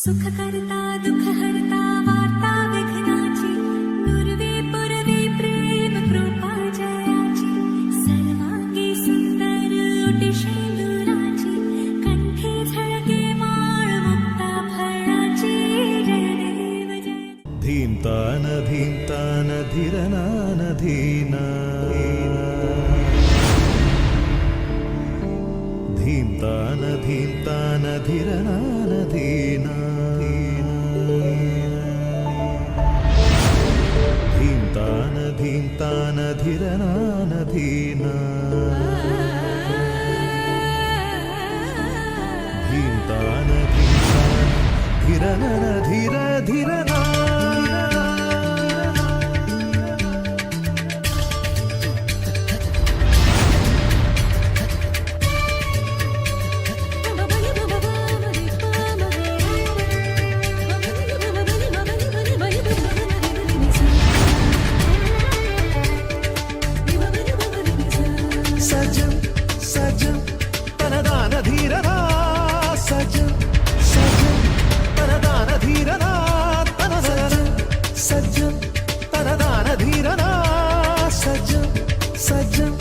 सुखकर्ता दुःखहर्ता वार्ता विघ्नाची नुरवे पुरवे प्रेम कृपा जयाची सर्वांगी सुंदर ओटी शेंदुराची कंठी झळके माळ मुक्ता फळाची जय देव जय धीमतान धीमतान धीरनान धीना धीमतान धीमतान धीरनान धीना धीमतान धीमतान धीरनान धीना धीमतान धीमतान धीरनन धीर धीरना सजम सजम तनदान धीरना सजम सजम तनदान धीरना तनदान सजम तनदान धीरना सजम सजम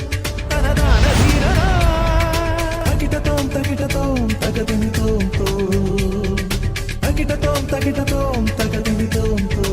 तनदान धीरना तगिटतोम तगिटतोम तगदिनितोम तो तगिटतोम तगिटतोम तगदिनितोम तो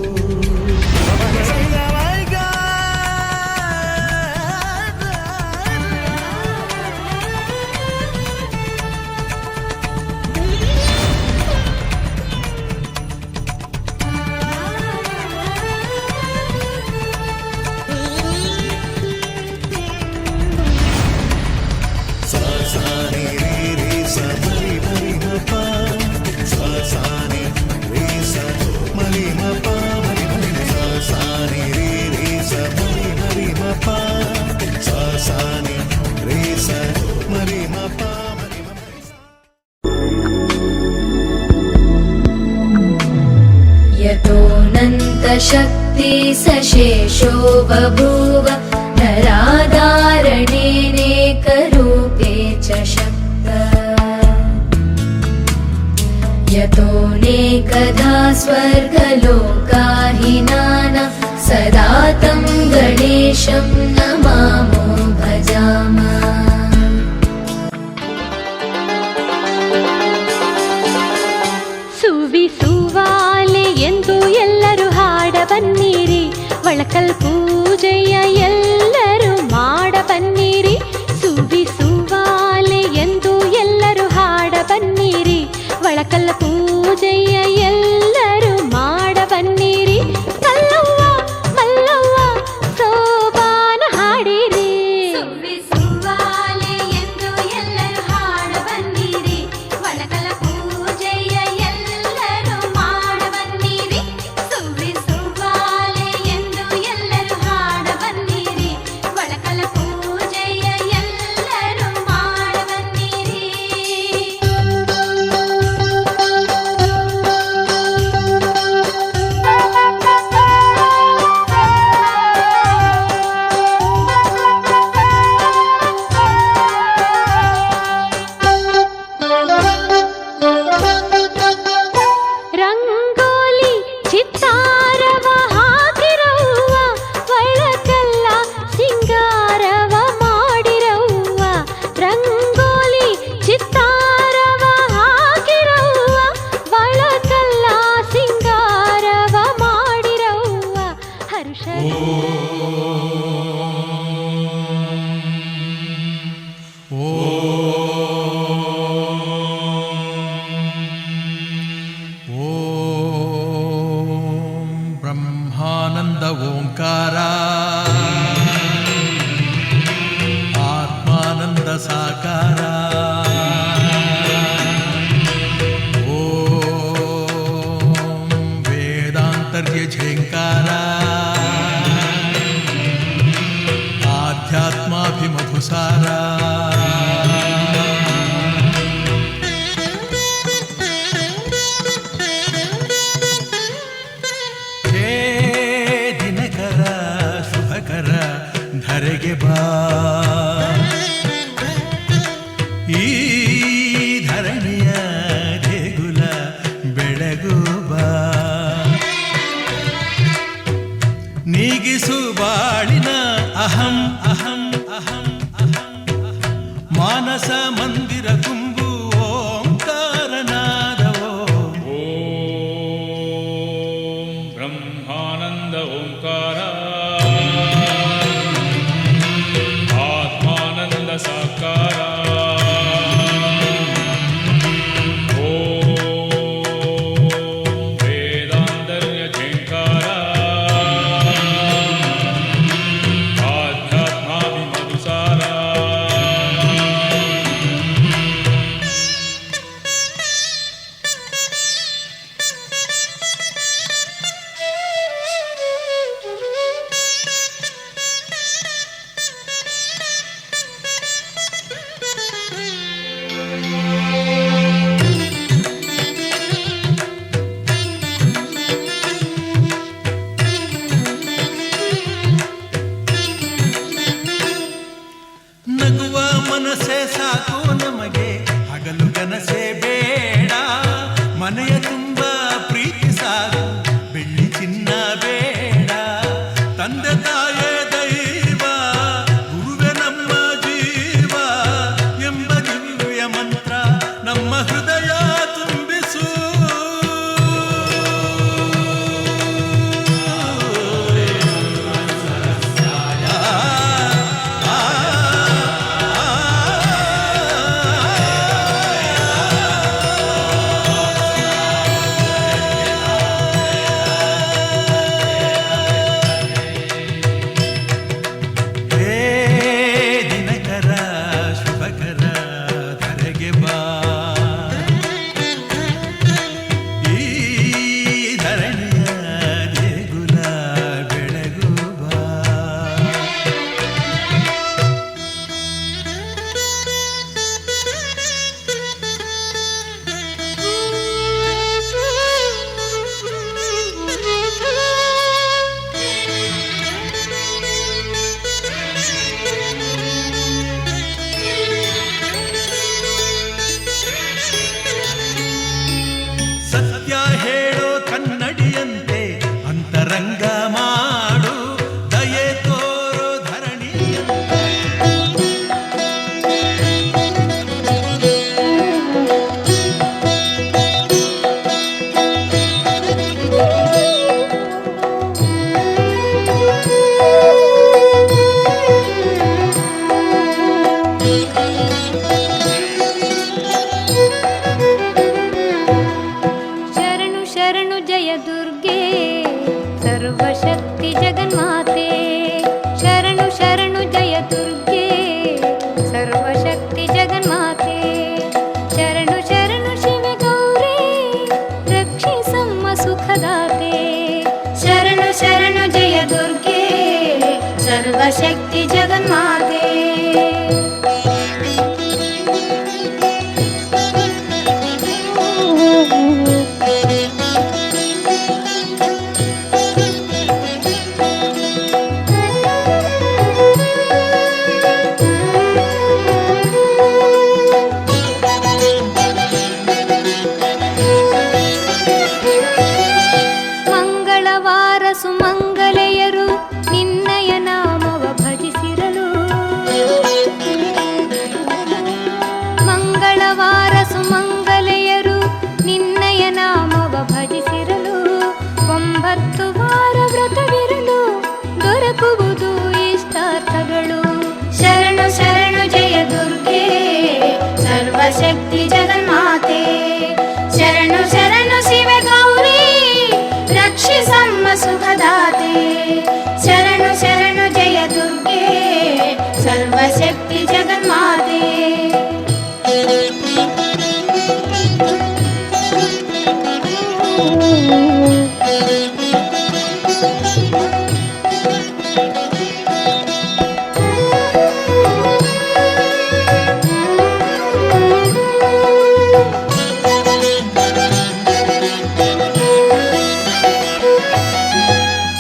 शक्ति सशेषो बभूव नराधारणेनेकरूपे च शक्त यतोऽनेकधा स्वर्गलोकाहिनानां सदा तं गणेशं नमामो भजामः ಬನ್ನಿರಿ ಒಳಕಲ್ ಪೂಜೆಯ ಎಲ್ಲರೂ ಮಾಡ ಬನ್ನಿರಿ ಸುವಿ ಸುವಾಲೆ ಎಂದು ಎಲ್ಲರೂ ಹಾಡ ಬನ್ನಿರಿ ಒಳಕಲ್ ಪೂಜೆಯ ಎಲ್ಲರೂ ಮಾಡ ಬನ್ನಿರಿ ಮಲ್ಲವ್ವ ಮಲ್ಲವ್ವ ಸೋಬಾನ ಹಾಡಿರಿ ಸುವಿ ಸುವಾಲೆ ಎಂದು ಎಲ್ಲರೂ ಹಾಡ ಬನ್ನಿರಿ ಒಳಕಲ್ ಪೂಜೆಯ ಎಲ್ಲರೂ ಮಾಡ ಬನ್ನಿರಿ ಸುವಿ ಬ್ರಹ್ಮಾನಂದ ಓಂಕಾರ ಆತ್ಮಾನಂದ ಸಾಕಾರ ಓಂ ವೇದಾಂತರ್ಯ ಝೇಂಕಾರ ಆಧ್ಯಾತ್ಮಾಭಿಮಧುಸಾರ ಧರೆಗೆ ಬಾ ಈ ಧರಣಿಯ ದೇಗುಲ ಬೆಳಗು ಬೆಳಗು ಬಾ. ನೀಗಿಸು ಬಾಳಿನ ಅಹಂ ಅಹಂ ಅಹಂ ಅಹಂ ಅಹಂ. ಮಾನಸ ಮಂದಿರ ತುಂಬು ಓಂಕಾರನಾದವೋ. ಓಂ ಬ್ರಹ್ಮಾನಂದ ಓಂಕಾರ ಆತ್ಮಾನಂದ ಸಾಕಾರ. ನಗುವ ಮನಸ್ಸೇ ಸಾಕು ನಮಗೆ, ಹಗಲು ಕನಸೇ ಬೇಡ. ಮನೆಯ ತುಂಬ ಪ್ರೀತಿ ಸಾಕು, ಬೆಳ್ಳಿ ಚಿನ್ನ ಬೇಡ. ತಂದೆ ತಾಯೇ ದೈವ, ಗುರುವೆ ನಮ್ಮ ಜೀವ ಎಂಬ ದಿವ್ಯ ಮಂತ್ರ ನಮ್ಮ ಹೃದಯ ತುಂಬಿಸು. ಸತ್ಯ ಹೇಳೋ ಕನ್ನಡಿಯಂತೆ ಅಂತರಂಗ ಮಾಡು, ದಯೆ ತೋರೋ ಧರಣಿಯಂತೆ. ಶರಣು ಶರಣು ಜಯ ದುರ್ಗೆ ಸರ್ವಶಕ್ತಿ ಜಗನ್ಮಾತೆ. ಶರಣು ಶರಣು ಜಯ ದುರ್ಗೆ ಸರ್ವಶಕ್ತಿ ಜಗನ್ಮಾತೆ. ಶರಣು ಶರಣು ಶಿವೆ ಗೌರಿ ರಕ್ಷಿಸಮ್ಮ ಸುಖದಾತೆ. ಶರಣು ಶರಣು ಜಯ ದುರ್ಗೆ ಸರ್ವಶಕ್ತಿ ಜಗನ್ಮಾತೆ. ಮಂಗಳವಾರ ಸುಮಂಗಲೆಯರು ನಿನ್ನಯ ನಾಮವ ಭಜಿಸಿರಲು. ಮಂಗಳವಾರ ಸುಮಂಗಲೆಯರು ನಿನ್ನಯ ನಾಮವ ಭಜಿಸಿರಲು. 9 ವಾರ ವ್ರತವಿರಲು ದೊರಕುವುದು ಇಷ್ಟಾರ್ಥಗಳು. ಶರಣು ಶರಣು ಜಯ ದುರ್ಗೆ ಸರ್ವಶಕ್ತಿ ಜಗನ್ಮಾತೆ. ಶರಣು ಶರಣು ಶಿವೆ ಗೌರಿ ರಕ್ಷಿಸಮ್ಮ ಸುಖದಾತೆ. ಶರಣು ಶರಣು ಜಯ ದುರ್ಗೆ ಸರ್ವಶಕ್ತಿ ಜಗನ್ಮಾತೆ.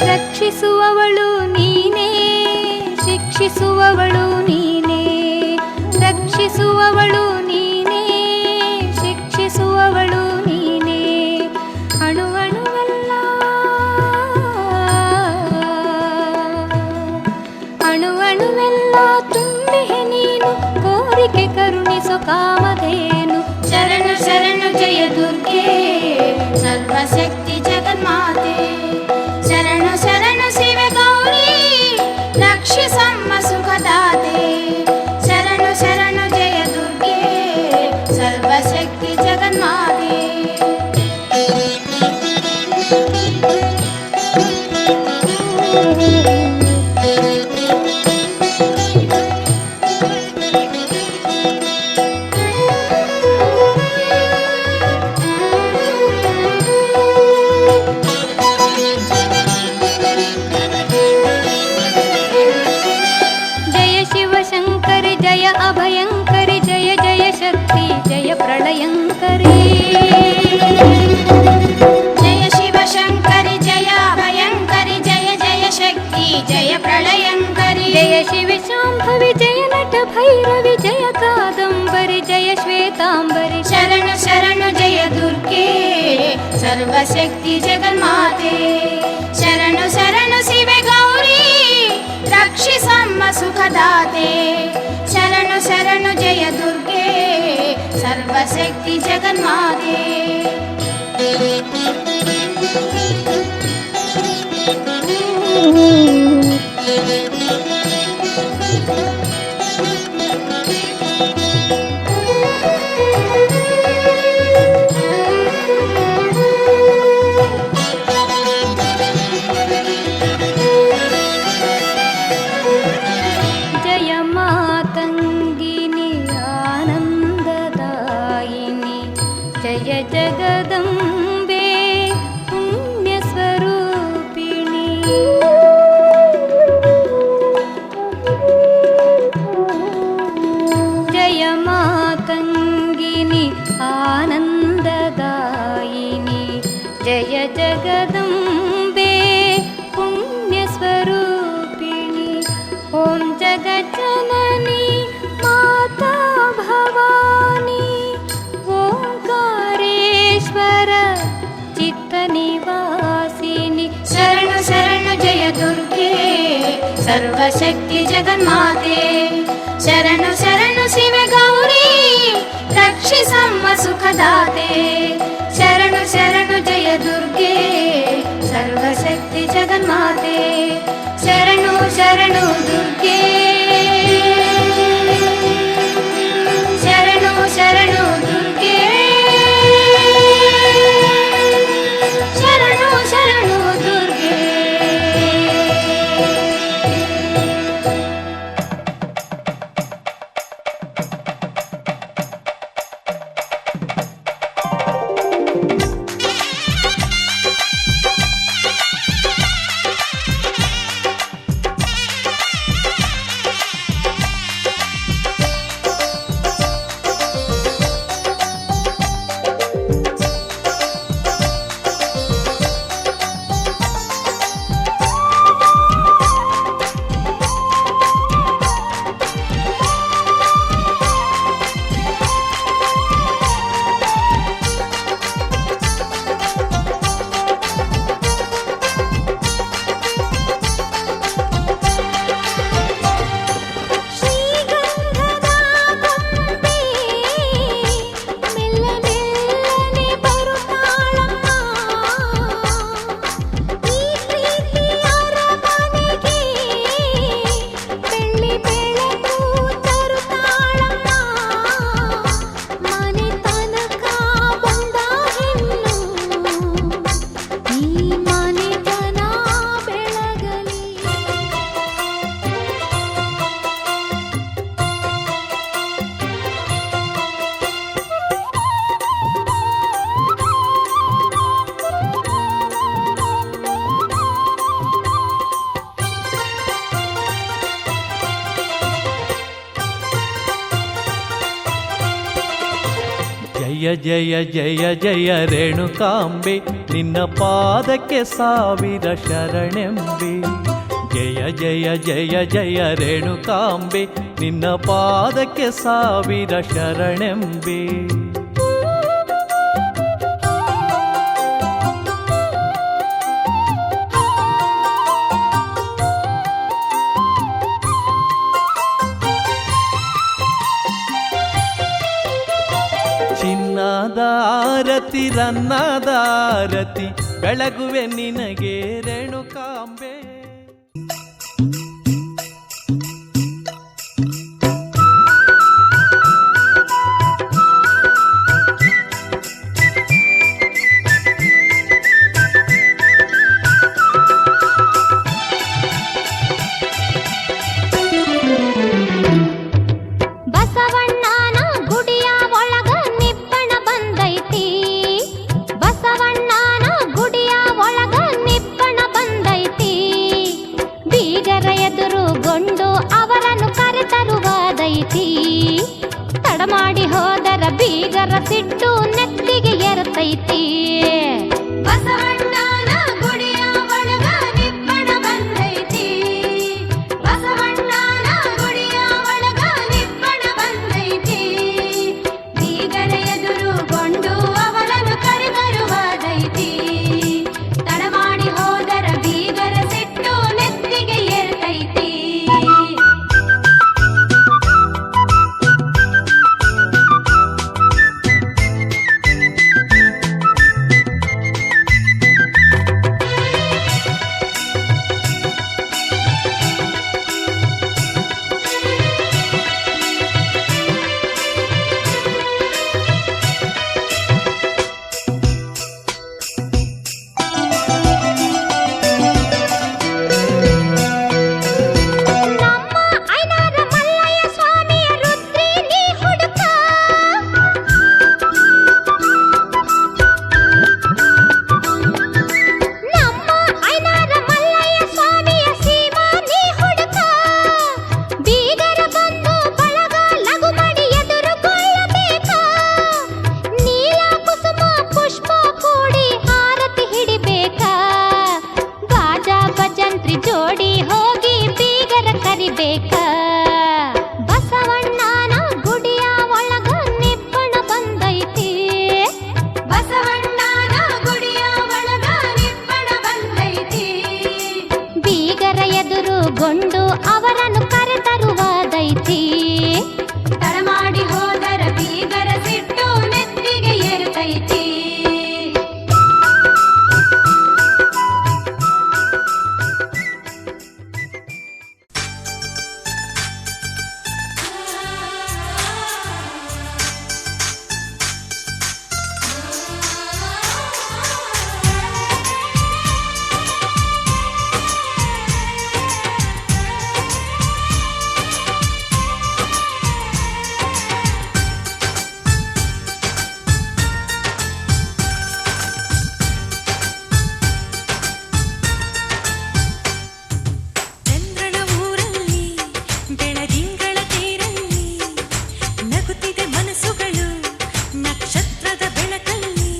ರಕ್ಷಿಸುವವಳು ನೀನೇ, ಶಿಕ್ಷಿಸುವವಳು ನೀನೇ. ರಕ್ಷಿಸುವವಳು ನೀನೇ, ಶಿಕ್ಷಿಸುವವಳು ನೀನೇ. ಕಾಮಧೇನು. ಶರಣು ಶರಣು ಜಯ ದುರ್ಗೆ ಸರ್ವಶಕ್ತಿ ಜಗನ್ಮಾತೆ. ಶರಣು ಶರಣು ಶಿವೆ ಗೌರಿ ರಕ್ಷಿಸಮ್ಮ ಸುಖದಾತೆ. ಶರಣು ಶರಣು ಜಯ ದುರ್ಗೆ ಸರ್ವಶಕ್ತಿ ಜಗನ್ಮಾತೆ. ಜಯ ಶಿವಶಂಕರಿ ಜಯ ಅಭಯಂಕರಿ ಜಯ ಜಯ ಶಕ್ತಿ ಜಯ ಪ್ರಳಯಂಕರಿ. ಜಯ ಶಿವಶಂಕರಿ ಜಯ ಭಯಂಕರಿ ಜಯ ಜಯ ಶಕ್ತಿ ಜಯ ಪ್ರಳಯಂಕರಿ. ಜಯ ಶಿವ ಶಾಂಭವಿ ಜಯ ನಟ ಭೈರವಿ ಜಯ ಕಾದಂಬರಿ ಜಯ ಶ್ವೇತಾಂಬರಿ. ಶರಣು ಶರಣು ಜಯ ದುರ್ಗೆ ಸರ್ವಶಕ್ತಿ ಜಗನ್ಮಾತೆ. ಶರಣು ಶರಣು ಶಿವೆ ಗೌರಿ ರಕ್ಷಿಸಮ್ಮ ಸುಖದಾತೆ. ಶರಣು ಶರಣು ಜಯ ದುರ್ಗೆ ಸರ್ವಶಕ್ತಿ ಜಗನ್ಮಾತೆ. ಜಯ ಮಾತಂಗಿನಿ ಆನಂದದಾಯಿನಿ ಜಯ ಜಗದಂಬೆ ಪುಣ್ಯ ಸ್ವರೂಪಿಣಿ. ಜಯ ಮಾತಂಗಿನಿ ಆನಂದದಾಯಿನಿ ಜಯ ಜಗದಂಬೆ ಪುಣ್ಯ ಸ್ವರೂಪಿಣಿ. ಓಂ ಜಗಜ್ಜನನಿ ಮಾತಾ ಭವಾನಿ ಓಂಕಾರೇಶ್ವರ ಚಿತ್ತ ನಿವಾಸಿನಿ. ಶರಣು ಶರಣು ಜಯ ದುರ್ಗೆ ಸರ್ವಶಕ್ತಿ ಜಗನ್ಮಾತೆ. ಶರಣು ಶರಣು ಶಿವೆ ಗೌರಿ ರಕ್ಷಿಸಮ್ಮ ಸುಖದಾತೆ. ಶರಣು ಶರಣು ಜಯ ದುರ್ಗೆ ಸರ್ವಶಕ್ತಿ ಜಗನ್ಮಾತೆ. ಶರಣು ಶರಣು ದುರ್ಗೆ ಶರಣು ಶರಣು ದುರ್ಗೆ ಶರಣು ಶರಣು ದುರ್ಗೆ. ಜಯ ಜಯ ಜಯ ಜಯ ರೇಣುಕಾಂಬೆ ನಿನ್ನ ಪಾದಕ್ಕೆ ಸಾವಿರ ಶರಣೆಂಬೆ. ಜಯ ಜಯ ಜಯ ಜಯ ರೇಣುಕಾಂಬೆ ನಿನ್ನ ಪಾದಕ್ಕೆ ಸಾವಿರ ಶರಣೆಂಬೆ. ಅನ್ನದಾರತಿ ಬೆಳಗುವೆ ನಿನಗೆ ರೇಣುಕಾಂಬೆ. ಬಸವಣ್ಣನ ಗುಡಿಯ ಒಳಗ ನಿಬ್ಬಣ ಬಂದೈತಿ, ಬಸವಣ್ಣನ ಗುಡಿಯ ಒಳಗ ನಿಬ್ಬಣ ಬಂದೈತಿ. ಬೀಗರ ಎದುರುಗೊಂಡು ಅವರನ್ನು ಕರೆತರುವುದೈತಿ. ತಡಮಾಡಿ ಹೋದರ ಬೀಗರ ಸಿಟ್ಟು ನೆತ್ತಿಗೆ ಏರ್ತೈತಿ. ಬಸವಣ್ಣನ ಗುಡಿಯ ಒಳಗ ನಿಬ್ಬಣ ಬಂದೈತಿ, ಬಸವಣ್ಣನ ಗುಡಿಯ ಒಳಗ ನಿಬ್ಬಣ ಬಂದೈತಿ. ಬೀಗರ ಎದುರುಗೊಂಡು ಅವರನ್ನು ಕರೆತರುವುದೈತಿ. ತಡಮಾಡಿ ಹೋದರ ಬೀಗರ ಸಿಟ್ಟು ನೆತ್ತಿಗೆ ಏರ್ತೈತಿ. ನಮ್ಮ ಐನಾರ ಮಲ್ಲಯ್ಯ ಸ್ವಾಮಿಯ ರುದ್ರಿ ನೀ ಹುಡುಕ, ನಮ್ಮ ಐನಾರ ಮಲ್ಲಯ್ಯ ಸ್ವಾಮಿಯ ಸೀಮಾ ನೀ ಹುಡುಕ. ಬೀಗರ ಬಂದು ಬಳಗ ಲಘು ಮಾಡಿ ಎದುರುಗೊಳ್ಳಬೇಕ. ನೀಲ ಕುಸುಮ ಪುಷ್ಪ ಕೂಡಿ ಆರತಿ ಹಿಡಿಬೇಕ. ಬಾಜಾ ಭಜಂತ್ರಿ ಜೋಡಿ ಹೋಗಿ ಬೀಗರ ಕರಿಬೇಕ. ಬಸವಣ್ಣನ ಗುಡಿಯ ಒಳಗ ನಿಬ್ಬಣ ಬಂದೈತಿ, ಬಸವಣ್ಣನ ಗುಡಿಯ ಒಳಗ ನಿಬ್ಬಣ ಬಂದೈತಿ. ಬೀಗರ ಎದುರುಗೊಂಡು ಅವರನ್ನು ಕರೆತರುವುದೈತಿ. ತಡಮಾಡಿ ಹೋದರ ಬೀಗರ ಸಿಟ್ಟು ನೆತ್ತಿಗೆ ಏರ್ತೈತಿ. ಚಂದ್ರನ ಊರಲ್ಲಿ ಬೆಳದಿಂಗಳ ತೇರಲ್ಲಿ ನಗುತ್ತಿದೆ ಮನಸ್ಸುಗಳು ನಕ್ಷತ್ರದ ಬೆಳಕಲ್ಲಿ.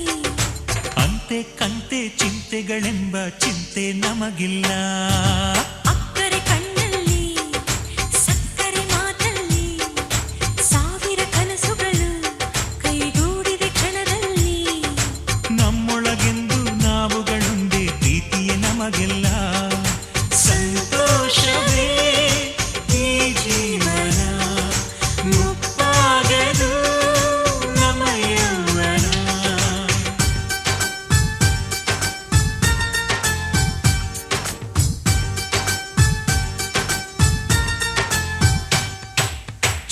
ಅಂತೆ ಕಂತೆ ಚಿಂತೆಗಳೆಂಬ ಚಿಂತೆ ನಮಗಿಲ್ಲ. ಅಕ್ಕರೆ ಕಣ್ಣಲ್ಲಿ ಸಕ್ಕರೆ ಮಾತಲ್ಲಿ ಸಾವಿರ ಕನಸುಗಳು ಕೈಗೂಡಿದೆ ಕ್ಷಣದಲ್ಲಿ. ನಮ್ಮೊಳಗೆಂದು ನಾವುಗಳೊಂದೇ ಪ್ರೀತಿಯೇ ನಮಗೆಲ್ಲ. ಸಂತೋಷವೇ ಈ ಜೀವನ, ಮುಪ್ಪಾಗದು ನಮ್ಮ ಯೌವನ.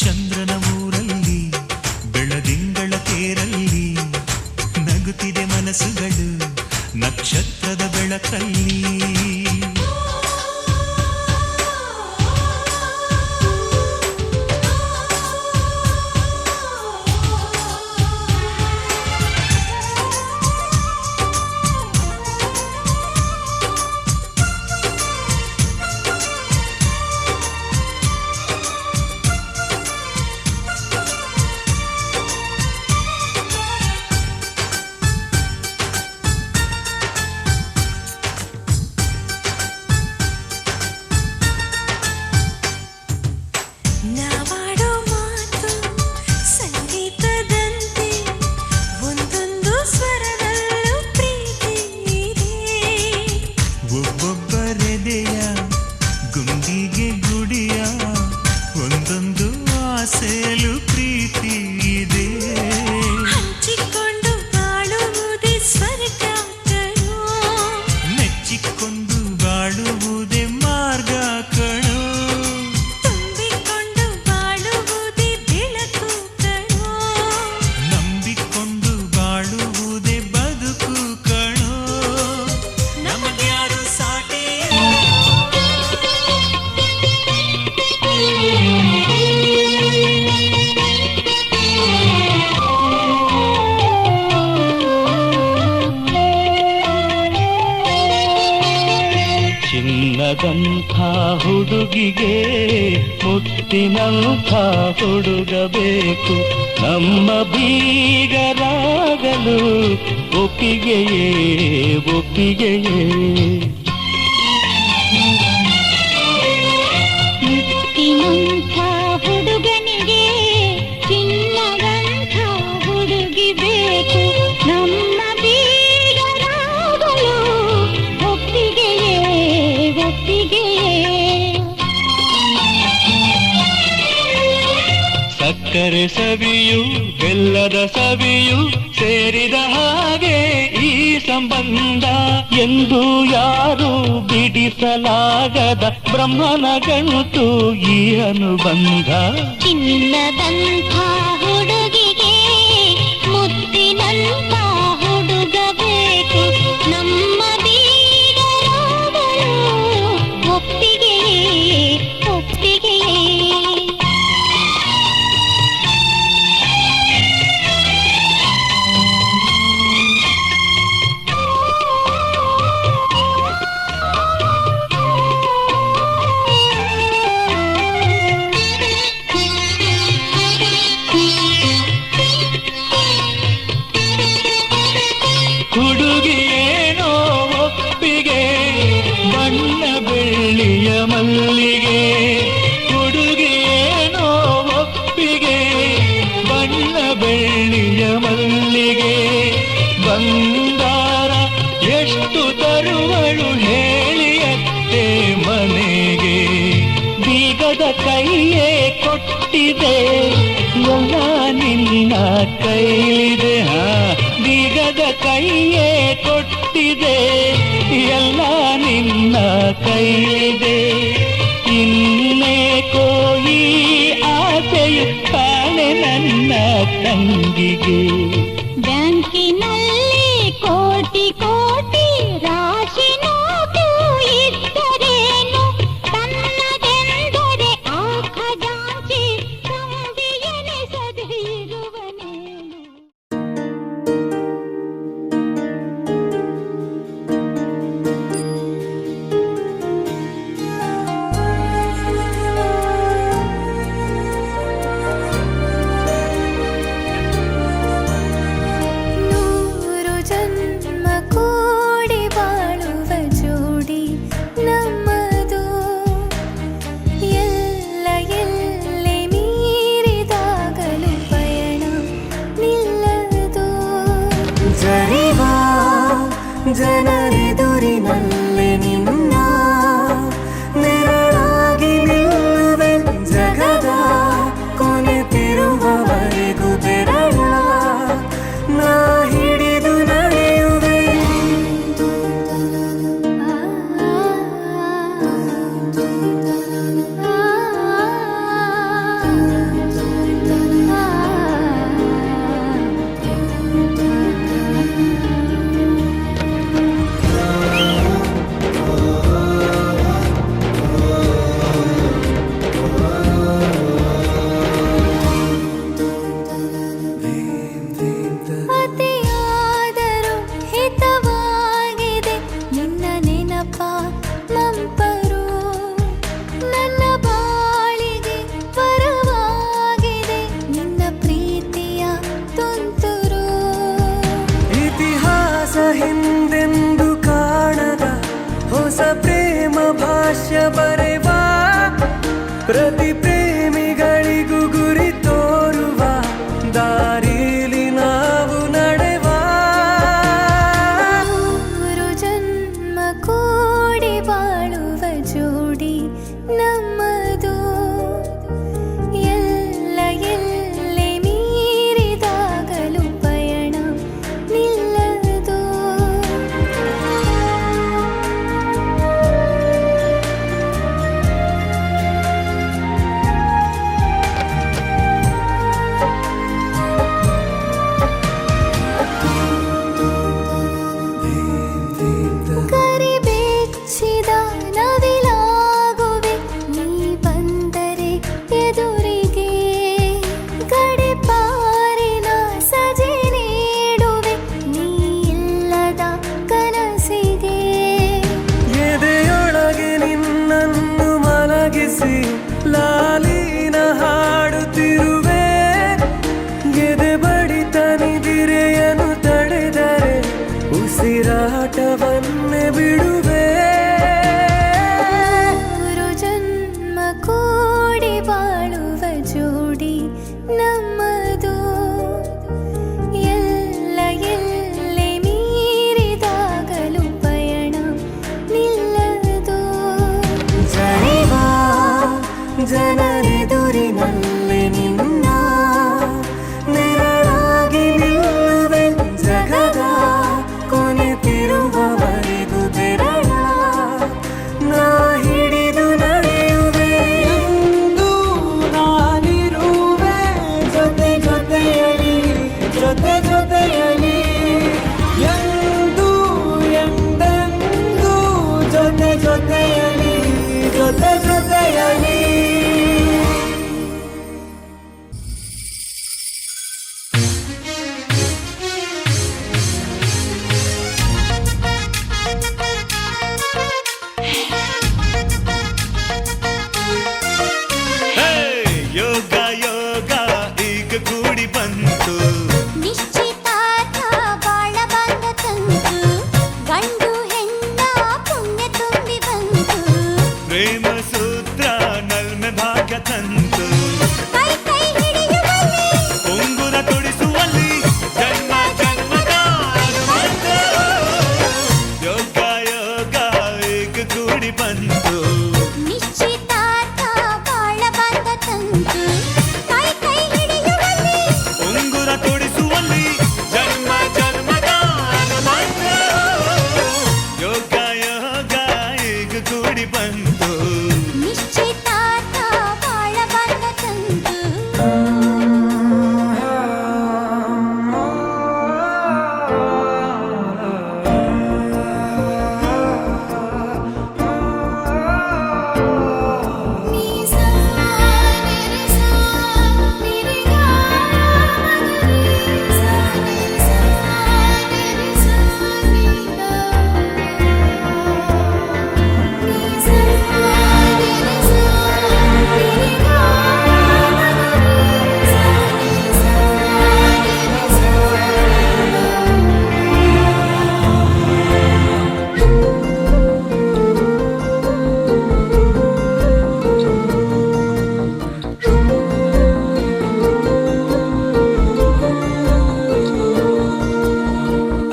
ಚಂದ್ರನ ಊರಲ್ಲಿ ಬೆಳದಿಂಗಳ ತೇರಲ್ಲಿ ನಗುತ್ತಿದೆ ಮನಸ್ಸುಗಳು ನಕ್ಷತ್ರದ ಬೆಳಕಲ್ಲಿ. ಚಿನ್ನದಂಥ ಹುಡುಗಿಗೆ ಮುತ್ತಿನಂಥ ಹುಡುಗ ಬೇಕು. ನಮ್ಮ ಬೀಗರಾಗಲು ಒಪ್ಪಿಗೆಯೇ ಒಪ್ಪಿಗೆಯೇ. ಮುತ್ತಿನಂಥ ಹುಡುಗನಿಗೆ ಚಿನ್ನದಂಥ ಹುಡುಗಿ ಬೇಕು. ನಮ್ಮ ಬೀಗರಾಗಲು ಒಪ್ಪಿಗೆಯೇ ಒಪ್ಪಿಗೆಯೇ. ಸಕ್ಕರೆ ಸವಿಯು ಬೆಲ್ಲದ ಸವಿಯು ಸೇರಿದ ಹಾಗೆ ಈ ಸಂಬಂಧ ಎಂದು ಯಾರು ಬಿಡಿಸಲಾಗದ ಬ್ರಹ್ಮನ ಗಂಟು ಈ ಅನುಬಂಧ. ಚಿನ್ನದಂಥ ಹುಡುಗಿಗೆ ಮುತ್ತಿನಂಥ ಹುಡುಗ ಬೇಕು. ನಮ್ಮ ಬೀಗರಾಗಲು ಒಪ್ಪಿಗೆಯೇ ಒಪ್ಪಿಗೆಯೇ. ಹುಡುಗಿಯೇನೋ ಒಪ್ಪಿಗೆ ಬಣ್ಣ ಬೆಳ್ಳಿಯ ಮಲ್ಲಿಗೆ. ಹುಡುಗಿಯೇನೋ ಒಪ್ಪಿಗೆ ಬಣ್ಣ ಬೆಳ್ಳಿಯ ಮಲ್ಲಿಗೆ. ಬಂಗಾರ ಎಷ್ಟು ತರುವಳು ಹೇಳಿಯತ್ತೆ ಮನೆಗೆ. ಬೀಗದ ಕೈಯೇ ಕೊಟ್ಟಿದೆ ಎಲ್ಲ ನಿನ್ನ ಕೈಲಿದೆ. ಬೀಗದ ಕೈಯೇ ಕೊಟ್ಟಿದೆ ಎಲ್ಲ ನಿನ್ನ ಕೈಲಿದೆ. ಇನ್ನೇಕೋ ಈ ಆಸೆಯು ಕಾಣೆ ನನ್ನ ತಂಗಿಗೆ. ಬ್ಯಾಂಕಿನಲ್ಲಿ ಕೋಟಿ ಕೋಟಿ ರಾಶಿ ನೋಟು ಇದ್ದರೇನು ತನ್ನದೆಂದರೆ ಆ ಖಜಾಂಚಿ ತುಂಬಿ ಎನಿಸದೆ ಇರುವನೇನು. ನೂರು ಜನ್ಮ ಕೂಡಿ ಬಾಳುವ ಜೋಡಿ ನಮ್ಮದು. ಎಲ್ಲ ಎಲ್ಲಿ ಮೀರಿದಾಗಲೂ ಪಯಣ ನಿಲ್ಲದು. ಜರಿವಾ ಜನರೆದುರಿನಲ್ಲಿ ನಿನ್ನ ನೆರಳಾಗಿ ನಿಲ್ಲುವೆ. ಜಗದ ಕೊನೆತಿರುವವರೆಗೂ ಬೆರಳ ನಾ ಹಿಡಿದು ನಡೆಯುವೆ. ಅತಿಯಾದರೂ ಹಿತವಾಗಿದೆ ನಿನ್ನ ನೆನಪ ಮಂಪರು. ನನ್ನ ಬಾಳಿಗೆ ವರವಾಗಿದೆ ನಿನ್ನ ಪ್ರೀತಿಯ ತುಂತುರು. ಇತಿಹಾಸ ಹಿಂದೆಂದು ಕಾಣದ ಹೊಸ ಪ್ರೇಮ ಭಾಷ್ಯ ಬರೆವಾ. ಪ್ರತಿ ಪ್ರೇಮಿಗಳಿಗೂ ಗುರಿ ತೋರುವ ದಾರಿಲಿ ನಾವು ನಡೆವಾ. ನೂರು ಜನ್ಮ ಕೂಡಿ ಬಾಳುವ ಜೋಡಿ ನಮ್ಮದು. ಎಲ್ಲ ಎಲ್ಲಿ ಮೀರಿದಾಗಲೂ ಪಯಣ ನಿಲ್ಲದು. ಭಾವಿಸಿ ಲಾಲಿನ ಹಾಡುತ್ತಿರುವೆ. ಎದೆ ಬಡಿತ ನಿದಿರೆಯನ್ನು ತಡೆದರೆ ಉಸಿರಾಟವನ್ನೇ ಬಿಡುವೆ. ಮೂರು ಜನ್ಮ ಕೂಡಿ ಬಾಳುವ ಜೋಡಿ ನಮ್ಮದು. ಎಲ್ಲ ಎಲ್ಲೆ ಮೀರಿದಾಗಲೂ ಪಯಣ ನಿಲ್ಲದು. ಜನಿವಾ ಜನರೆದುರಿನಲ್ಲಿ ನಿನ್ನ ನೆರಳಾಗಿ ನಿಲ್ಲುವೆ. ಜಗದ ಕೊನೆತಿರುವವರೆಗೂ ಬೆರಳ ನಾ ಹಿಡಿದು ನಡೆಯುವೆ. ಎಂದು ನಾನಿರುವೆ ಜೊತೆ ಜೊತೆಯಲಿ, ಜೊತೆ ಜೊತೆಯಲಿ. ಎಂದು ಎಂದೆಂದು ಜೊತೆ ಜೊತೆಯಲಿ, ಜೊತೆ ಜೊತೆಯಲಿ. ಯೋಗ ಯೋಗ ಈಗ ಕೂಡಿ ಬಂತು. ನಿಶ್ಚಿತಾರ್ಥ ಬಾಳ ಬಂದ ತಂತು. ಗಂಡು ಹೆಣ್ಣ ಪುಣ್ಯ ತುಂಬಿ ಬಂತು. ಪ್ರೇಮ ಸೂತ್ರ ನಲ್ಮೆ ಭಾಗ್ಯ ತಂತು. ಕೈ ಕೈ ಹಿಡಿಯುವಲ್ಲಿ ಉಂಗುರ ತೊಡಿಸುವಲ್ಲಿ ಜನ್ಮ ಜನ್ಮದ ಅನುಬಂಧ. ಯೋಗ ಯೋಗ ಈಗ ಕೂಡಿ ಬಂತು. ನಿಶ್ಚಿತಾರ್ಥ ಬಾಳ ಬಂದ ತಂತು. ಕೈ ಕೈ ಹಿಡಿಯುವಲ್ಲಿ ಉಂಗುರ ತೊಡಿಸುವಲ್ಲಿ ಜನ್ಮ ಜನ್ಮದ ಅನುಬಂಧ. ಯೋಗ ಯೋಗ ಈಗ ಕೂಡಿ ಬಂತು. ನಿಶ್ಚಿತಾರ್ಥ ಬಾಳ ಬಂದ ತಂತು.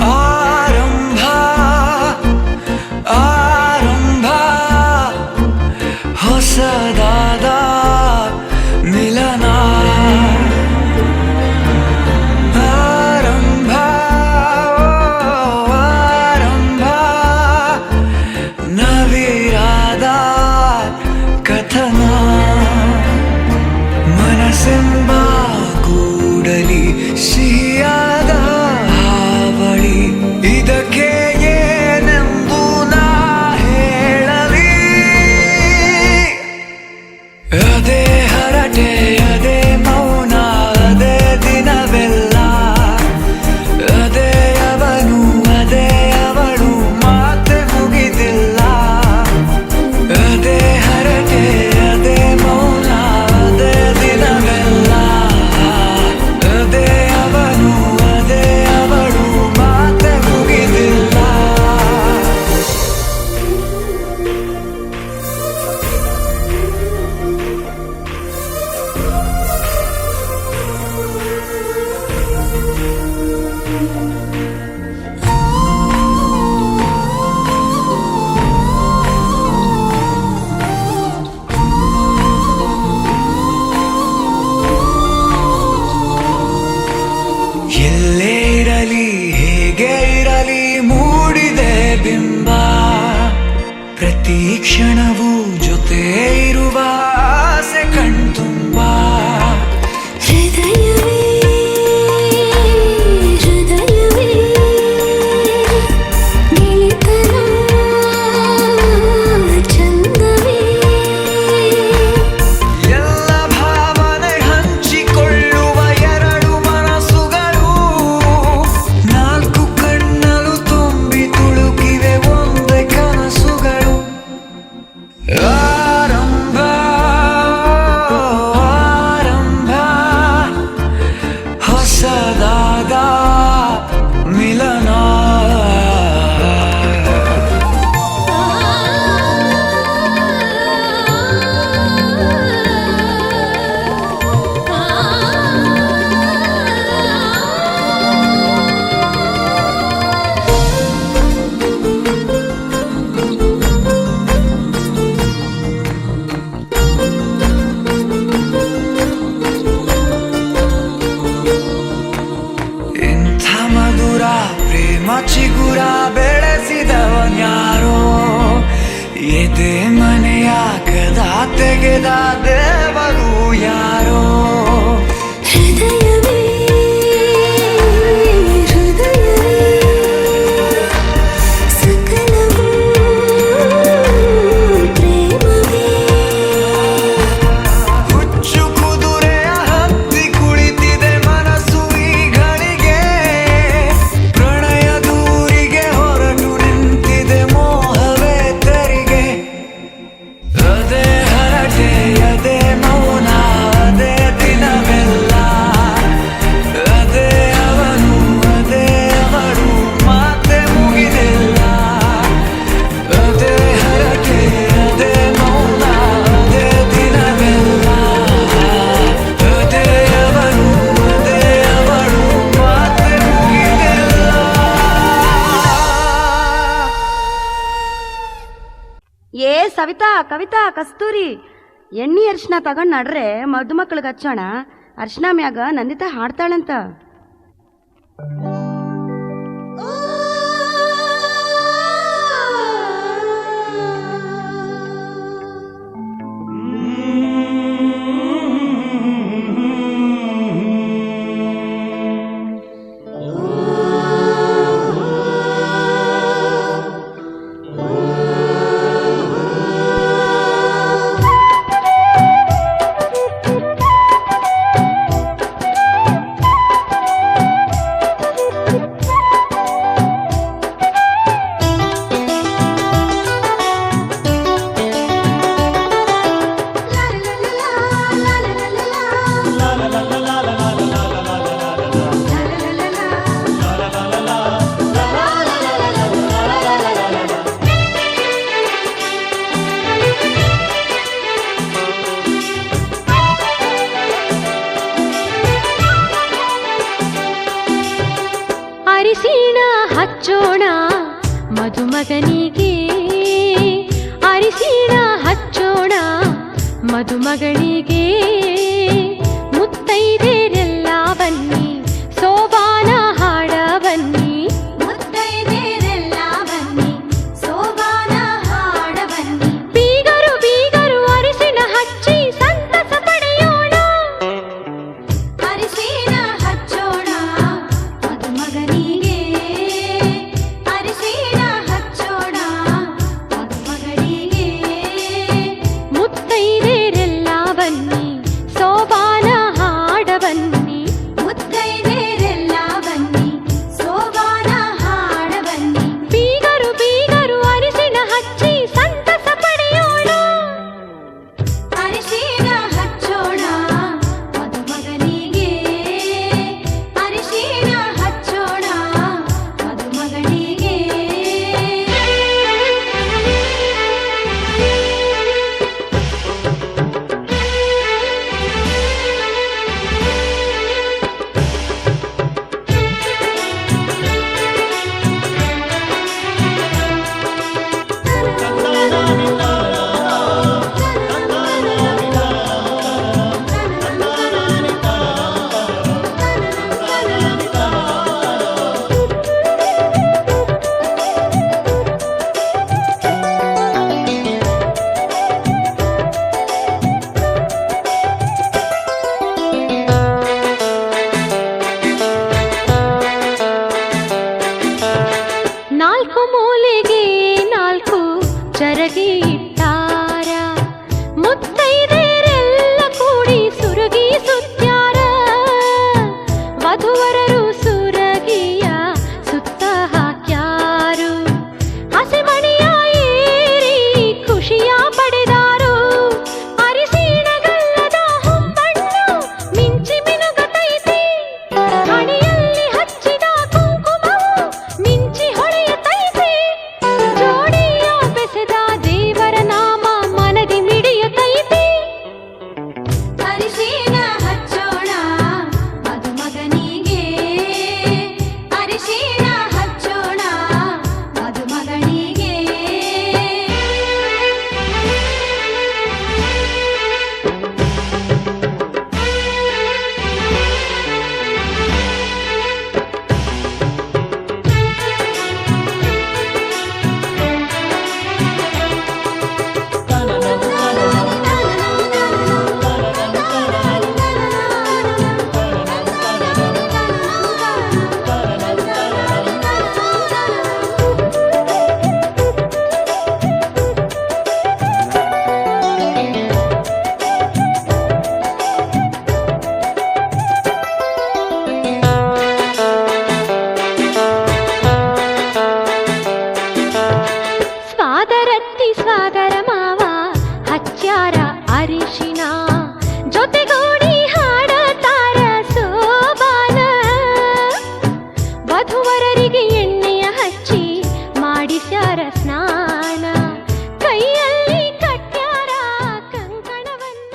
ಆರಂಭ ಆರಂಭ ಹೊಸದಾದ ಮಿಲನ. ಆರಂಭ ಆರಂಭ ನವಿರಾದ ಕಥನ. ಮನಸ್ಸೆಂಬ ಕೂಡಲಿ ಸಿಹಿಯಾದ ಹಾವಳಿ. ಇದಕ್ಕೆ ಏನೆಂದು ನಾ ಹೇಳಲಿ. ಅದೇ ಹರಟೆ ಅದೇ ಮೌನ ಅದೇ ದಿನವೆಲ್ಲ. ಅದೇ ಅವನು ಅದೇ ಅವಳು ಮಾತೆ ಮುಗಿದಿಲ್ಲ. ಅದೇ ಹರಟೆ ಅದೇ ಮೌನ ಅದೇ ದಿನವೆಲ್ಲ. ಅದೇ ಅವನು ಅದೇ ಅವಳು ಮಾತೆ ಮುಗಿದಿಲ್ಲ. ಎಲ್ಲೇ ಇರಲಿ ಹೇಗೆ ಇರಲಿ ಮೂಡಿದೆ ಬಿಂಬ. ಪ್ರತಿ ಕ್ಷಣವೂ ಜೊತೆ ಇರುವ ಆಸೆ ಕಣ್ತುಂಬ. ಹೃದಯವೇ ಹೃದಯವೇ ಗೆಳೆತನ ಚಂದವೇ. ಎಲ್ಲ ಭಾವನೆ ಹಂಚಿಕೊಳ್ಳುವ ಎರಡು ಮನಸ್ಸುಗಳು. ನಾಲ್ಕು ಕಣ್ಣಲು ತುಂಬಿ ತುಳುಕಿವೆ ಒಂದೇ ಕನಸುಗಳು. ಆರಂಭ ತೆಗೆದ ದೇವರು ಯಾರೋ ಹೃದಯವೇ ಹೃದಯವೇ ಸಕಲವೂ ಪ್ರೇಮವೇ ಹುಚ್ಚು ಕುದುರೆಯ ಹತ್ತಿ ಕುಳಿತಿದೆ ಮನಸ್ಸು ಈಗಳಿಗೆ ಪ್ರಣಯ ದೂರಿಗೆ ಹೊರಟು ನಿಂತಿದೆ ಮೋಹವೇ ತೆರಿಗೆ ಅದೇ ಹರಟೆ ಅದೇ ಮೌನ ಅದೇ ದಿನವೆಲ್ಲ ಅದೇ ಅವನು ಅದೇ ಅವಳು ಮಾತೆ ಮುಗಿದಿಲ್ಲ ಅದೇ ಹರಟೆ ಅದೇ ಮೌನ ಅದೇ ದಿನವೆಲ್ಲ ಅದೇ ಅವನು ಅದೇ ಅವಳು ಮಾತೆ ಮುಗಿದಿಲ್ಲ. ಏ ಸವಿತಾ ಕವಿತಾ ಕಸ್ತೂರಿ ಎಣ್ಣೆ ಅರ್ಶಿನ ತಗೊಂಡ್ ನಡ್ರೆ ಮಧುಮಕ್ಳಿಗೆ ಹಚ್ಚೋಣ. ಅರ್ಶಿನ ಮ್ಯಾಗ ನಂದಿತಾ ಹಾಡ್ತಾಳಂತ. ಅರಿಶಿಣ ಹಚ್ಚೋಣ ಮಧುಮಗನಿಗೆ, ಅರಿಶಿಣ ಹಚ್ಚೋಣ ಮಧುಮಗಳಿಗೆ. ಮುತ್ತೈದೆರೆಲ್ಲ ಬನ್ನಿ ಸೋಬಾನ ಹಾಡ ಬನ್ನಿ, ಮುತ್ತೈದೆರೆಲ್ಲ ಬನ್ನಿ ಸೋಬಾನ ಹಾಡ ಬನ್ನಿ. ಬೀಗರು ಬೀಗರು ಅರಿಶಿಣ ಹಚ್ಚಿ ಸಂತಸ ಪಡೆಯೋಣ, ಅರಿಶಿಣ ಹಚ್ಚೋಣ ಮಧುಮಗನಿಗೆ, ಅರಿಶಿಣ ಹಚ್ಚೋಣ ಮಧುಮಗಳಿಗೆ. ಮುತ್ತೈದೆರೆಲ್ಲ ಬನ್ನಿ ಸೋಬಾನ ಹಾಡ ಬನ್ನಿ, ಮುತ್ತೈದೆರೆಲ್ಲ ಬನ್ನಿ ಸೋಬಾನ ಹಾಡ ಬನ್ನಿ. ಬೀಗರು ಬೀಗರು ಅರಿಶಿಣ ಹಚ್ಚಿ ಸಂತಸ ಪಡೆಯೋಣ, ಅರಿಶಿಣ ಹಚ್ಚೋಣ ಮಧುಮಗನಿಗೆ, ಅರಿಶಿಣ ಹಚ್ಚೋಣ ಮಧುಮಗಳಿಗೆ. ನಾಲ್ಕು ಮೂಲೆಗೆ ನಾಲ್ಕು ಚರಗಿ ಇಟ್ಟಾರ, ಮುತ್ತೈದೆರೆಲ್ಲ ಕೂಡಿ ಸುರಗಿ ಸುತ್ಯಾರ. ವಧುವರರು ಸುರಗಿಯ ಸುತ್ತ ಹಾಕ್ಯಾರು, ಹಸೆಮಣಿಯ ಏರಿ ಖುಷಿಯ ಪಡೆದಾರು. ಅರಿಶಿಣಗಲ್ಲದ ಹೊಂಬಣ್ಣು ಮಿಂಚಿ ಮಿನುಗತೈತಿ, ಹಣೆಯಲ್ಲಿ ಹಚ್ಚಿದ ಕುಂಕುಮವು ಮಿಂಚಿ ಹೊಳೆಯುತ್ತೈತಿ. ಜೋಡಿಯ ಬೆಸೆದ ದೇವರ ನಾಮ ಮನದಿ ಮಿಡಿಯುತ್ತೈತಿ, ಅರಿಶಿನ ಜೊತೆಗೂಡಿ ಹಾಡತಾರ ಸೋಬಾನ ವಧುವರರಿಗೆ ಎಣ್ಣೆಯ ಹಚ್ಚಿ ಮಾಡಿಸ್ಯಾರ ಸ್ನಾನ ಕೈಯಲ್ಲಿ ಕಟ್ಟ್ಯಾರ ಕಂಕಣವನ್ನ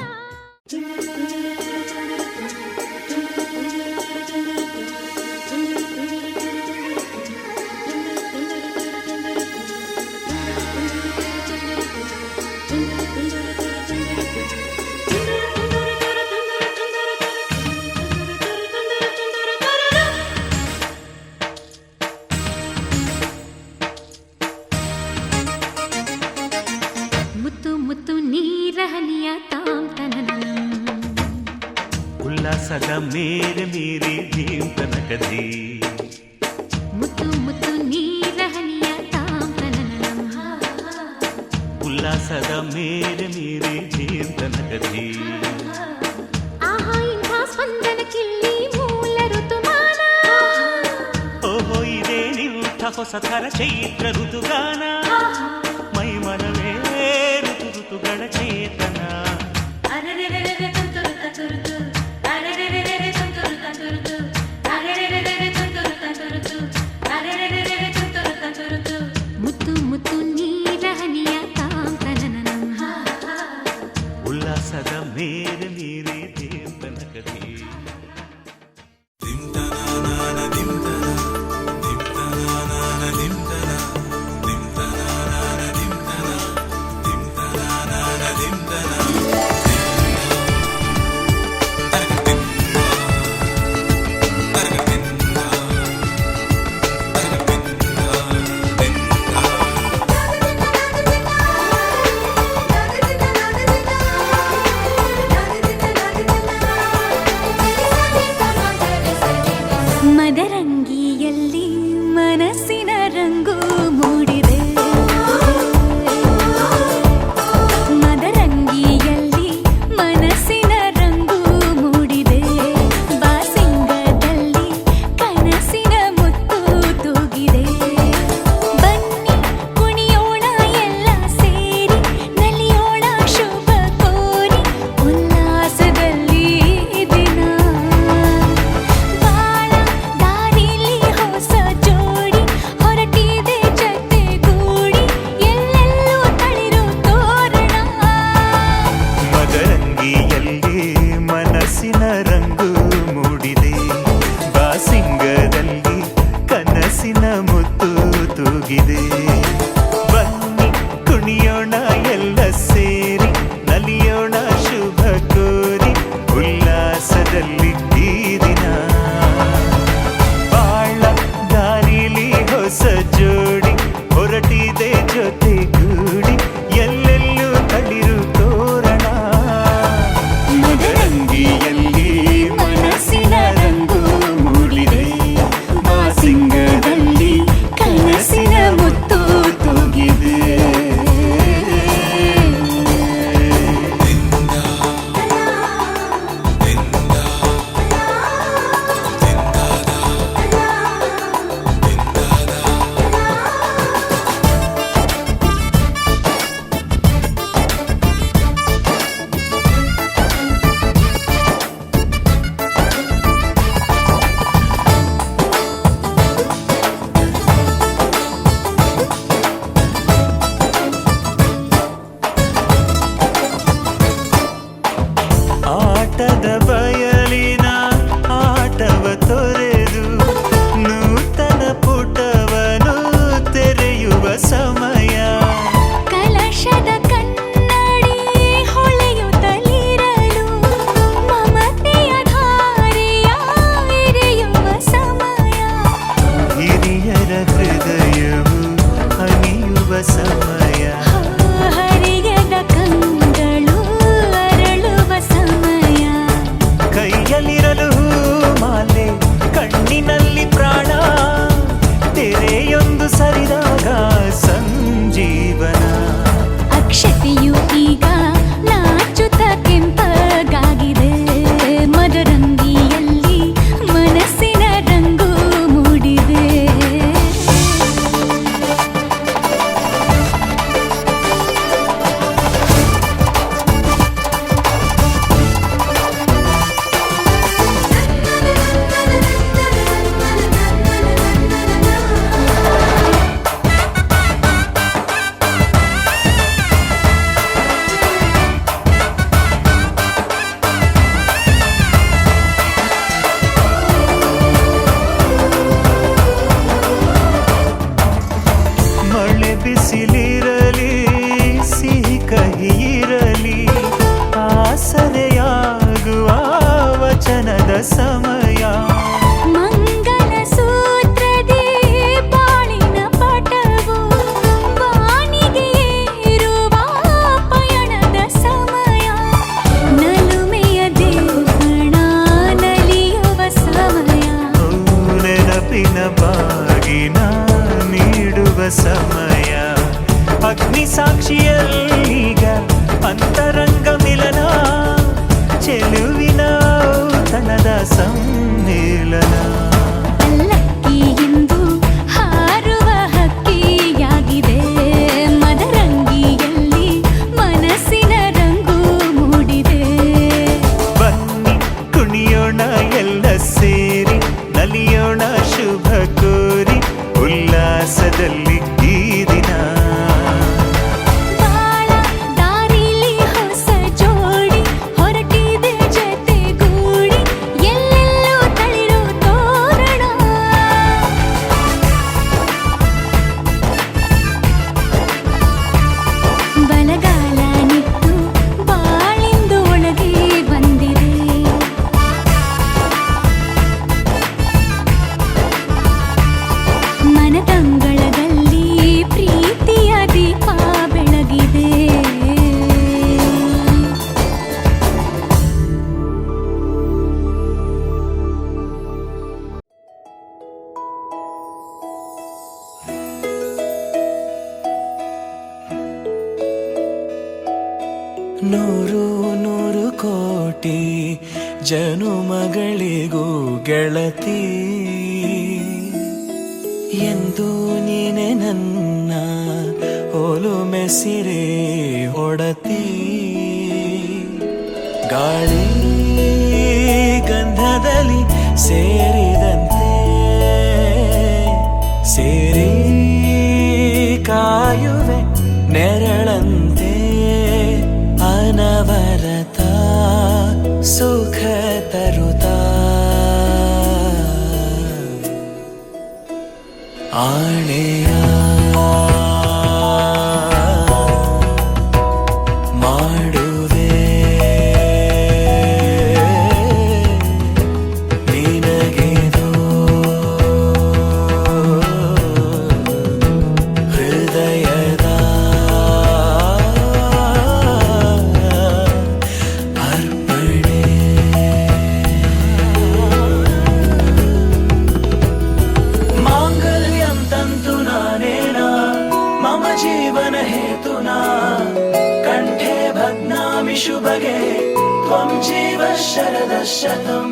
ಮುತ್ತು ಮುತ್ತು ನೀರಹನಿಯ ತಾಂತನನಂ ಉಲ್ಲಾಸದ ಮೇರೆ ಮೀರಿ ಜೀವನಕದಿ ಮುತ್ತು ಮುತ್ತು ನೀರಹನಿಯ ತಾಂತನನಂ ಉಲ್ಲಾಸದ ಮೇರೆ ಮೀರಿ ಜೀವನಕದಿ ಆಹಾ ಇಂಥ ಸ್ಪಂದನ ಕಿಲ್ಲಿ ಮೂಲ ಋತುಮಾನ ಓಹೋ ಇದೇ ನಿಂಥ ಹೊಸ ಥರ ಚೈತ್ರ ಋತುಗಾನ ಮೈ ಮನವೇ ಋತು ಋತುಗಳ ಚೇತನ ಮುತ್ತು ಮುತ್ತು ನೀರಹನಿಯ ತಾಂತನನಂ ಉಲ್ಲಾಸದ ಮೇರೆ ಮೀರಿ ಜೀವನಕದಿ ಮದರಂಗಿಯಲ್ಲಿ ಮನಸ್ಸಿನ ರಂಗು ಮೂಡಿದೆ ಮದರಂಗಿಯಲ್ಲಿ ಮನಸ್ಸಿನ ರಂಗು ಮೂಡಿದೆ ಬಾಸಿಂಗದಲ್ಲಿ ಕನಸಿನ ಮುತ್ತು ತೂಗಿದೆ ಬನ್ನಿ ಕುಣಿಯೋಣ ಎಲ್ಲ ಸೇರಿ ನಲಿಯೋಣ ಶುಭ ಕೋರಿ ಉಲ್ಲಾಸದಲ್ಲಿ ದಿನ ಬಾಳ ದಾರಿಲಿ ಹೊಸ ಜೋಡಿ ಹೊರಟಿದೆ ಜೊತೆಗೂಡಿ ಎಲ್ಲೆಲ್ಲೂ ತಳಿರು ತೋರಣ ಮದರಂಗಿಯಲ್ಲಿ ಮನಸ್ಸಿನ ರಂಗು ಮೂಡಿದೆ ಬಾಸಿಂಗದಲ್ಲಿ ಕನಸಿನ ಮುತ್ತು ತೂಗಿದೆ ಬನ್ನಿ ಕುಣಿಯೋಣ ಎಲ್ಲ ಸೇರಿ ನಲಿಯೋಣ ಶುಭ ಕೋರಿ ಉಲ್ಲಾಸದಲ್ಲಿ ಈ ದಿನ ಬಾಳ ದಾರಿಲಿ ಹೊಸ ಜೋಡಿ ಹೊರಟಿದೆ ಜೊತೆಗೂಡಿ ಎಲ್ಲೆಲ್ಲೂ ತಳಿರು ತೋರಣ ಮದರಂಗಿಯಲ್ಲಿ ಮನಸ್ಸಿನ ರಂಗು ಮೂಡಿದೆ ಬಾಸಿಂಗದಲ್ಲಿ ಕನಸಿನ ಮುತ್ತು ತೂಗಿದೆ ಆಟದ ಬಯಲಿನ ಆಟವ ತೊರೆದು ನೂತನ ಪುಟವನು ತೆರೆಯುವ ಸಮಯ ಕಲಶದ ಕನ್ನಡಿ ಹೊಳೆಯುತ್ತಲಿರಲು ಮಮತೆಯ ಧಾರೆಯ ಎರೆಯುವ ಸಮಯ ಹಿರಿಯರ ಹೃದಯವು ಹನಿಯುವ ಸಮಯ ಹರಿಯದ ಕಂಗಳು ಅರಳುವ ಸಮಯ ಕೈಯಲ್ಲಿರಲು ಮಾಲೆ ಕಣ್ಣಿನಲ್ಲಿ ಪ್ರಾಣ ತೆರೆಯೊಂದು ಸರಿದಾಗ ಬಿಸಿಲಿರಲಿ ಸಿಹಿ ಕಹಿ ಇರಲಿ ಆಸರೆಯಾಗುವ ವಚನದ ಸಮಯ ಮಂಗಲ ಸೂತ್ರದಿ ಬಾಳಿನ ಪಟವು ಬಾಣಿಗೆ ಏರುವ ಪಯಣದ ಸಮಯ ನಲುಮೆಯ ದೇವಣ ನಲಿಯುವ ಸಮಯ ನೆನಪಿನ ಬಾಗಿನ ನೀಡುವ ಸಮಯ ಅಗ್ನಿ ಸಾಕ್ಷಿಯಲ್ಲೀಗ ಅಂತರಂಗ ಮಿಲನ ಚೆಲುವಿನ ತನದ ಸಮ್ಮಿಲನ ಪಲ್ಲಕ್ಕಿ ಎಂದು ಹಾರುವ ಹಕ್ಕಿಯಾಗಿದೆ ಮದರಂಗಿಯಲ್ಲಿ ಮನಸ್ಸಿನ ರಂಗು ಮೂಡಿದೆ ಬನ್ನಿ ಕುಣಿಯೋಣ ಎಲ್ಲ ಸೇರಿ ನಲಿಯೋಣ ಶುಭ ಕೋರಿ ಉಲ್ಲಾಸದಲ್ಲಿ ಈ ದಿನ ಬಾಳ ದಾರಿಲಿ ಹೊಸ ಜೋಡಿ ಹೊರಟಿದೆ ಜತೆಗೂಡಿ ಎಲ್ಲೆಲ್ಲೂ ತಳಿರು ತೋರಣ ಬಲಗಾಲ ನಿಟ್ಟು ಬಾಳಿಂದು ಒಳಗೆ ಬಂದಿದೆ ಮನದಂಗಳದಲ್ಲಿ ಪ್ರೀತಿಯ ದೀಪ ಬೆಳಗಿದೆ ನೂರು ನೂರು ಕೋಟಿ ಜನುಮಗಳಿಗೂ ಗೆಳತಿ ಎಂದು ನೀನೆ ನನ್ನ ಒಲುಮೆ ಸಿರೆ ಒಡತಿ ಗಾಳಿ ಗಂಧದಲ್ಲಿ ಸೇರಿದಂತೆ ಸೇರಿ ಕಾಯುವೆ ನೆರಳಂತೆ ಅನವರತ ಸುಖ ತರುತ್ತಾ ಆಣೆಯ ಮಾಡುವೆ ನಿನಗೆದೋ ಹೃದಯದ ಅರ್ಪಣೆ ಮಾಂಗಲ್ಯಂ ತಂತು ನಾನೇನಾ ಮಮ ಜೀವನ ಹೇತುನಾ ಕಂಠೆ ಭಗ್ನಾಮಿ ಶುಭಗೆ ತ್ವಂ ಜೀವ ಶರದ ಶತಂ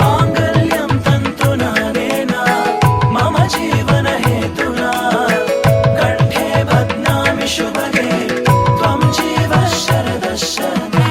ಮಾಂಗಲ್ಯಂ ತಂತು ನಾನೇನಾ ಮಮ ಜೀವನ ಹೇತುನಾ ಕಂಠೆ ಭಗ್ನಾಮಿ ಶುಭಗೆ ತ್ವಂ ಜೀವ ಶರದ ಶತಂ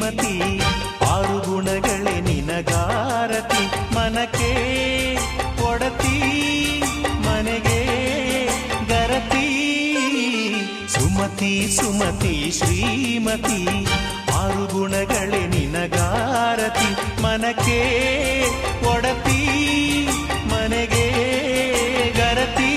ಶ್ರೀಮತಿ ಆರು ಗುಣಗಳೇ ನಿನಗಾರತಿ ಮನಕ್ಕೆ ಒಡತಿ ಮನೆಗೆ ಗರತಿ ಸುಮತಿ ಸುಮತಿ ಶ್ರೀಮತಿ ಆರು ಗುಣಗಳೇ ನಿನಗಾರತಿ ಮನಕ್ಕೆ ಒಡತಿ ಮನೆಗೆ ಗರತಿ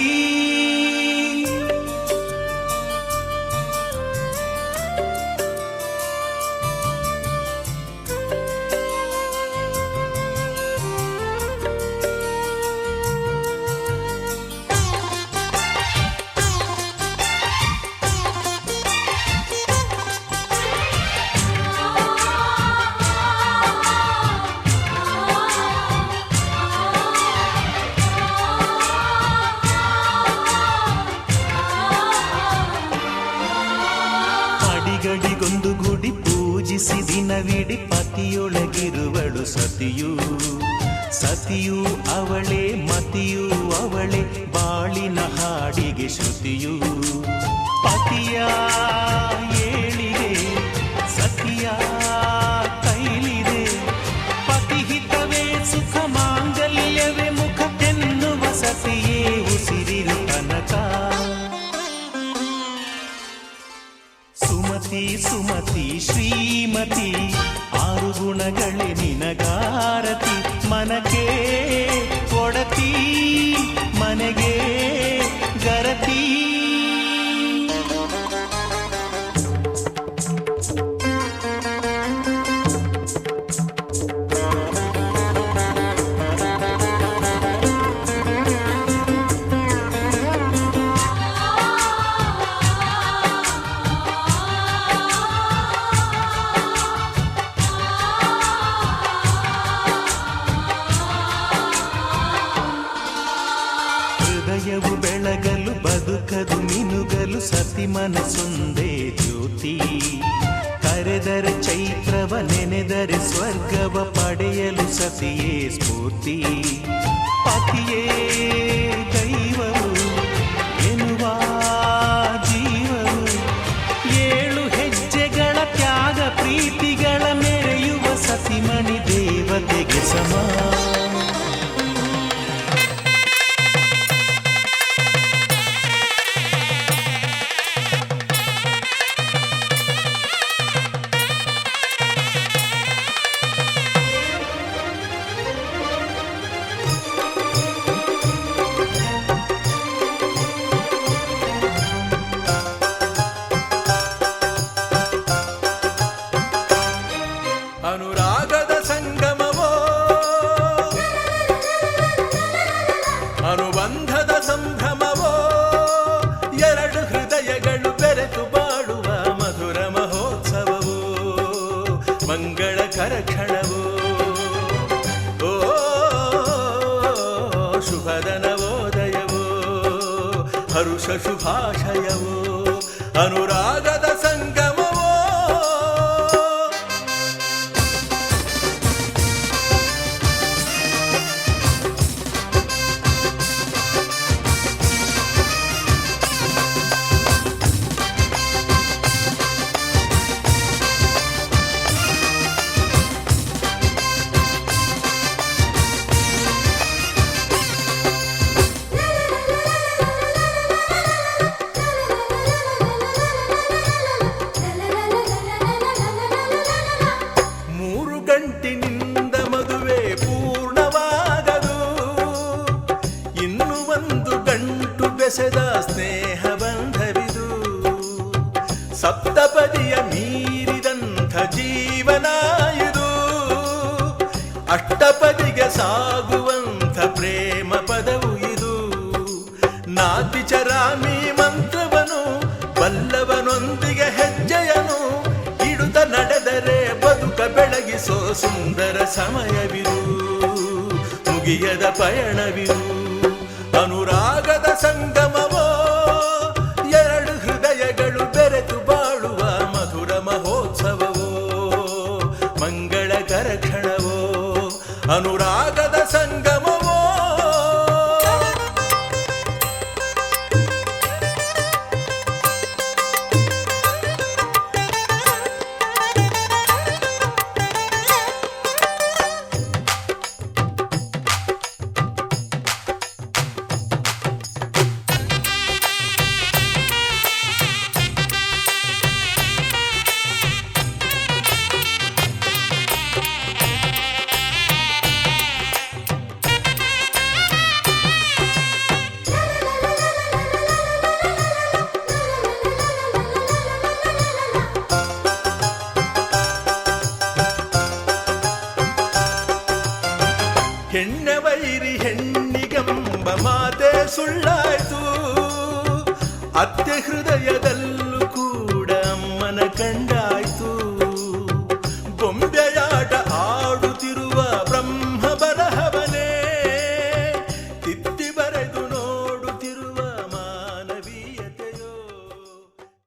ಅಡಿಗಡಿಗೊಂದು ಗುಡಿ ಪೂಜಿಸಿ ದಿನವಿಡಿ ಪತಿಯೊಳಗಿರುವಳು ಸತಿಯು ಸತಿಯು ಅವಳೇ ಮತಿಯು ಅವಳೇ ಬಾಳಿನ ಹಾಡಿಗೆ ಶ್ರುತಿಯು ಪತಿಯ ಏಳಿಗೆ ಸತಿಯ ಕೈಲಿದೆ ಪತಿಹಿತವೇ ಸುಖ ಮಾಂಗಲ್ಯವೇ ಮುಖಕ್ಕೆನ್ನುವ ಸತಿಯೇ ಉಸಿರಿರು ತನಕ ಸುಮತಿ ಸುಮತಿ ಶ್ರೀಮತಿ ಆರು ಗುಣಗಳೇ ನಿನಗಾರತಿ ಮನಕ್ಕೆ ಒಡತಿ ಮನೆಗೆ ಗರತಿ ಹೃದಯವು ಬೆಳಗಲು ಬದುಕದು ಮಿನುಗಲು ಸತಿ ಮನಸ್ಸೊಂದೇ ಜ್ಯೋತಿ ಕರೆದರೆ ಚೈತ್ರವ ನೆನೆದರೆ ಸ್ವರ್ಗವ ಪಡೆಯಲು ಸತಿಯೇ ಸ್ಫೂರ್ತಿ ಪತಿಯೇ ದೈವವು ಎನ್ನುವ ಜೀವವು ಏಳು ಹೆಜ್ಜೆಗಳ ತ್ಯಾಗ ಪ್ರೀತಿಗಳ ಮೆರೆಯುವ ಸತಿಮಣಿ ದೇವತೆಗೆ ಸಮ ಅನುರಾಗದ ಸಂಗಮವೋ ಅನುಬಂಧದ ಸಂಭ್ರಮವೋ ಎರಡು ಹೃದಯಗಳು ಬೆರೆತು ಬಾಳುವ ಮಧುರ ಮಹೋತ್ಸವವೋ ಮಂಗಳಕರ ಕ್ಷಣವೋ ಓ ಶುಭದ ನವೋದಯವೋ ಹರುಷ ಶುಭಾಶಯವೋ ಅನುರಾಗದ ಸಂಗಮವೋ ಗಂಟಿನಿಂದ ಮದುವೆ ಪೂರ್ಣವಾಗದು ಇನ್ನು ಒಂದು ಗಂಟು ಬೆಸೆದ ಸ್ನೇಹ ಬಂಧವಿದು ಸಪ್ತಪದಿಯ ಮೀರಿದಂಥ ಜೀವನ ಇದು ಅಷ್ಟಪದಿಗೆ ಸಾಗುವಂಥ ಪ್ರೇಮ ಪದವು ಇದು ನಾತಿಚರಾಮಿ ಮಂತ್ರವನು ಬಲ್ಲವನೊಂದಿಗೆ ಹೆಜ್ಜೆಯನು ಇಡುತ್ತ ನಡೆದರೆ ಬದುಕ ಬೆಳಗಿಸೋ ಸುಂದರ ಸಮಯವಿದು ಮುಗಿಯದ ಪಯಣವಿದು ಅನುರಾಗದ ಸಂಗಮವೋ ಎರಡು ಹೃದಯಗಳು ಬೆರೆತು ಬಾಳುವ ಮಧುರ ಮಹೋತ್ಸವವೋ ಮಂಗಳಕರ ಕ್ಷಣವೋ ಅನುರಾಗದ ಸಂಗಮವೋ ಸುಳ್ಳಾಯ್ತು. ಅತ್ತೆ ಹೃದಯದಲ್ಲೂ ಕೂಡ ಅಮ್ಮನ ಕಂಡಾಯ್ತು. ಬೊಂಬೆಯಾಟ ಆಡು